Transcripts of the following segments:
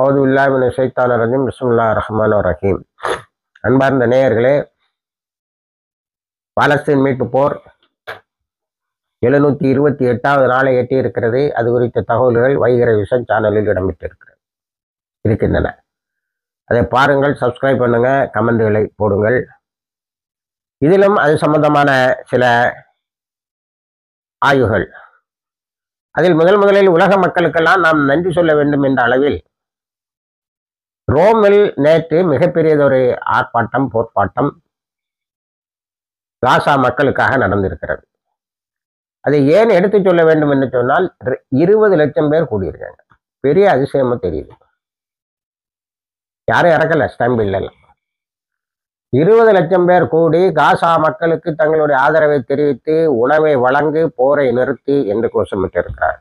அவுதுபில்லாஹி மினஷ் ஷைத்தானிர் ரஜீம். பிஸ்மில்லாஹிர் ரஹ்மானிர் ரஹீம். அன்பார்ந்த நேயர்களே, பாலஸ்தீன் மீட்பு போர் 728வது நாளை எட்டி இருக்கிறது. அது குறித்த தகவல்கள் வைகரை விஷன் சேனலில் இருக்கின்றன. அதை பாருங்கள், சப்ஸ்கிரைப் பண்ணுங்க, கமெண்ட்களை போடுங்கள். இதிலும் அது சம்பந்தமான சில ஆய்வுகள். அதில் முதலில் உலக மக்களுக்கெல்லாம் நாம் நன்றி சொல்ல வேண்டும் என்ற அளவில் ரோமில் நேற்று மிகப்பெரியதொரு ஆர்ப்பாட்டம், போர்ப்பாட்டம் காசா மக்களுக்காக நடந்திருக்கிறது. அதை ஏன் எடுத்து சொல்ல வேண்டும் என்று சொன்னால் 20 லட்சம் பேர் கூடியிருக்காங்க. பெரிய அதிசயமா தெரியுது. யாரும் இறக்கல, ஸ்டாம்ப் இல்லைல்ல. 20 லட்சம் பேர் கூடி காசா மக்களுக்கு தங்களுடைய ஆதரவை தெரிவித்து உணவை வழங்கு, போரை நிறுத்தி என்று கோஷமிட்டு இருக்கிறார்.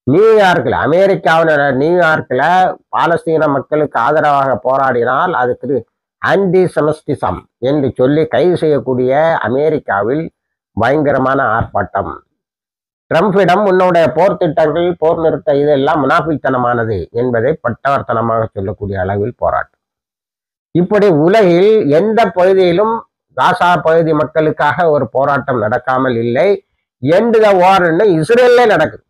நியூயார்க்கில், அமெரிக்காவின நியூயார்க்கில் பாலஸ்தீன மக்களுக்கு ஆதரவாக போராடினால் அதுக்கு ஆன்டி செமிட்டிசம் என்று சொல்லி கைது செய்யக்கூடிய அமெரிக்காவில் பயங்கரமான ஆர்ப்பாட்டம். ட்ரம்பிடம் உன்னுடைய போர் திட்டங்கள், போர் நிறுத்த இதெல்லாம் முனாஃபித்தனமானது என்பதை பட்டவர்த்தனமாக சொல்லக்கூடிய அளவில் போராட்டம். இப்படி உலகில் எந்த பகுதியிலும் காசா பகுதி மக்களுக்காக ஒரு போராட்டம் நடக்காமல் இல்லை. எண்ட் த வார்ன்னு இஸ்ரேல்ல நடக்குது.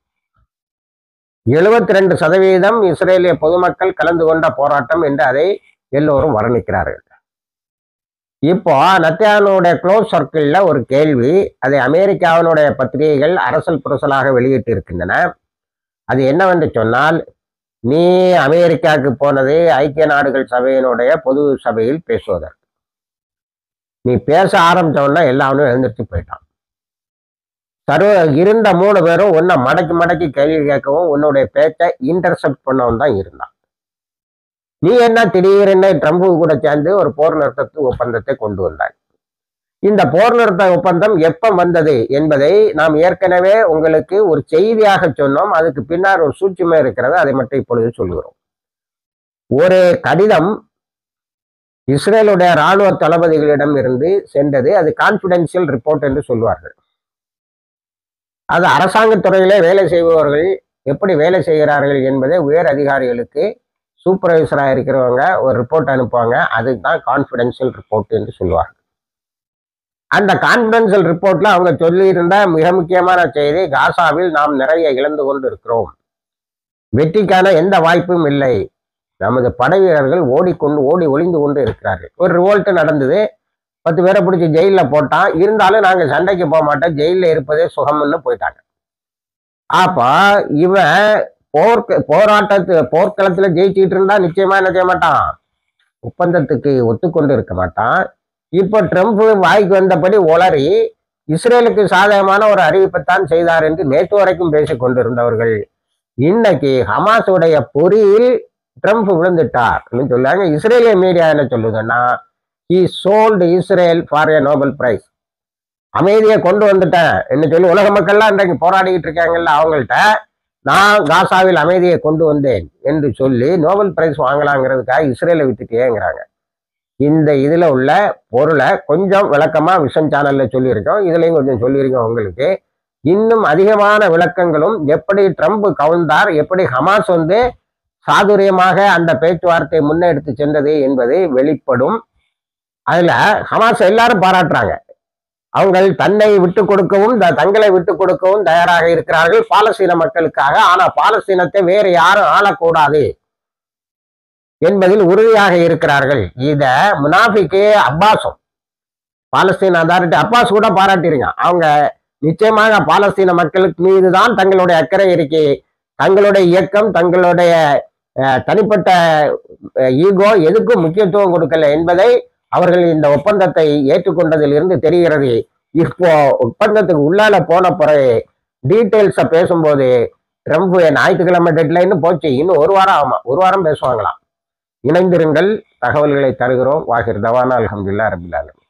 72% இஸ்ரேலிய பொதுமக்கள் கலந்து கொண்ட போராட்டம் என்று அதை எல்லோரும் வர்ணிக்கிறார்கள். இப்போ நத்தியானுடைய க்ளோஸ் சர்க்கிள்ல ஒரு கேள்வி, அதை அமெரிக்காவினுடைய பத்திரிகைகள் அரசல் புரசலாக வெளியிட்டு இருக்கின்றன. அது என்னவென்று சொன்னால், நீ அமெரிக்காவுக்கு போனது ஐக்கிய நாடுகள் சபையினுடைய பொது சபையில் பேசுவதற்கு. நீ பேச ஆரம்பிச்சோன்னா எல்லாரும் எழுந்திரிச்சு போயிட்டான். இருந்த 3 பேரும் உன்னை மடக்கி கேள்வி கேட்கவும் உன்னுடைய பேச்சை இன்டர்செப்ட் பண்ணவும் தான் இருந்தான். நீ என்ன திடீரென ட்ரம்ப் கூட சேர்ந்து ஒரு போர் நிறுத்த ஒப்பந்தத்தை கொண்டு வந்தாய். இந்த போர் நிறுத்த ஒப்பந்தம் எப்ப வந்தது என்பதை நாம் ஏற்கனவே உங்களுக்கு ஒரு செய்தியாக சொன்னோம். அதுக்கு பின்னால் ஒரு சூட்சுமை இருக்கிறது, அதை மட்டும் இப்பொழுது சொல்கிறோம். ஒரு கடிதம் இஸ்ரேலுடைய இராணுவ தளபதிகளிடம் இருந்து சென்றது. அது கான்பிடென்ஷியல் ரிப்போர்ட் என்று சொல்வார்கள். அது அரசாங்கத்துறையிலே வேலை செய்பவர்கள் எப்படி வேலை செய்கிறார்கள் என்பதை உயர் அதிகாரிகளுக்கு சூப்பர்வைசராக இருக்கிறவங்க ஒரு ரிப்போர்ட் அனுப்புவாங்க. அதுதான் கான்பிடென்ஷியல் ரிப்போர்ட் என்று சொல்லுவாங்க. அந்த கான்பிடென்ஷியல் ரிப்போர்ட்ல அவங்க சொல்லியிருந்த மிக முக்கியமான செய்தி, காசாவில் நாம் நிறைய இழந்து கொண்டு இருக்கிறோம், வெற்றிக்கான எந்த வாய்ப்பும் இல்லை, நமது படை வீரர்கள் ஓடி ஒளிந்து கொண்டு இருக்கிறார்கள். ஒரு ரிவோல்ட் நடந்தது, 10 பேரை பிடிச்சி ஜெயிலில் போட்டான். இருந்தாலும் நாங்கள் சண்டைக்கு போக மாட்டோம், ஜெயிலில் இருப்பதே சுகம்னு போயிட்டாங்க. அப்போ இவன் போர்க்களத்துல ஜெயிச்சுட்டு இருந்தா நிச்சயமா என்ன செய்ய மாட்டான், ஒப்பந்தத்துக்கு ஒத்துக்கொண்டு இருக்க மாட்டான். இப்போ ட்ரம்ப் வாய்க்கு வந்தபடி உளறி இஸ்ரேலுக்கு சாதகமான ஒரு அறிவிப்பைத்தான் செய்தார் என்று நேற்று வரைக்கும் பேசிக் கொண்டிருந்தவர்கள் இன்னைக்கு ஹமாஸுடைய பொறியில் ட்ரம்ப் விழுந்துட்டார் சொல்லுவாங்க. இஸ்ரேலிய மீடியா என்ன சொல்லுதுன்னா, he sold Israel for a Nobel Prize. அமைதியை கொண்டு வந்துட்டேன் என்று சொல்லி உலக மக்கள்லாம் இன்றைக்கு போராடிக்கிட்டு இருக்காங்கல்ல, அவங்கள்ட்ட நான் காசாவில் அமைதியை கொண்டு வந்தேன் என்று சொல்லி நோபல் பிரைஸ் வாங்கலாங்கிறதுக்காக இஸ்ரேலை விட்டுட்டேங்கிறாங்க. இந்த இதுல உள்ள பொருளை கொஞ்சம் விளக்கமா விஷன் சேனல்ல சொல்லியிருக்கோம், இதுலயும் கொஞ்சம் சொல்லியிருக்கோம் உங்களுக்கு. இன்னும் அதிகமான விளக்கங்களும், எப்படி ட்ரம்ப் கவுந்தார், எப்படி ஹமாஸ் சாதுரியமாக அந்த பேச்சுவார்த்தை முன்னெடுத்து சென்றது என்பது வெளிப்படும். அதுல ஹமாஸ் எல்லாரும் பாராட்டுறாங்க. அவங்கள் தன்னை விட்டு கொடுக்கவும் தங்களை விட்டு கொடுக்கவும் தயாராக இருக்கிறார்கள் பாலஸ்தீன மக்களுக்காக. ஆனா பாலஸ்தீனத்தை வேறு யாரும் ஆளக்கூடாது என்பதில் உறுதியாக இருக்கிறார்கள். இத முனாஃபிக்கு அப்பாஸும், பாலஸ்தீன அதாரிட்டி அப்பாஸ் கூட பாராட்டிருங்க. அவங்க நிச்சயமாக பாலஸ்தீன மக்களுக்கு மீதுதான் தங்களுடைய அக்கறை இருக்கு. தங்களுடைய இயக்கம், தங்களுடைய தனிப்பட்ட ஈகோ எதுக்கும் முக்கியத்துவம் கொடுக்கல என்பதை அவர்கள் இந்த ஒப்பந்தத்தை ஏற்றுக்கொண்டதில் இருந்து தெரிகிறது. இப்போ ஒப்பந்தத்துக்கு உள்ளால போன பிறகு டீட்டெயில்ஸை பேசும்போது ட்ரம்ப் ஞாயிற்றுக்கிழமை டெட்லைன்னு போச்சு, இன்னும் 1 வாரம் ஆகுமா, 1 வாரம் பேசுவாங்களாம். இணைந்திருங்கள், தகவல்களை தருகிறோம். வாஹிர் தவானா, அல்ஹம்துலில்லாஹ் ரப்பில் ஆலமீன்.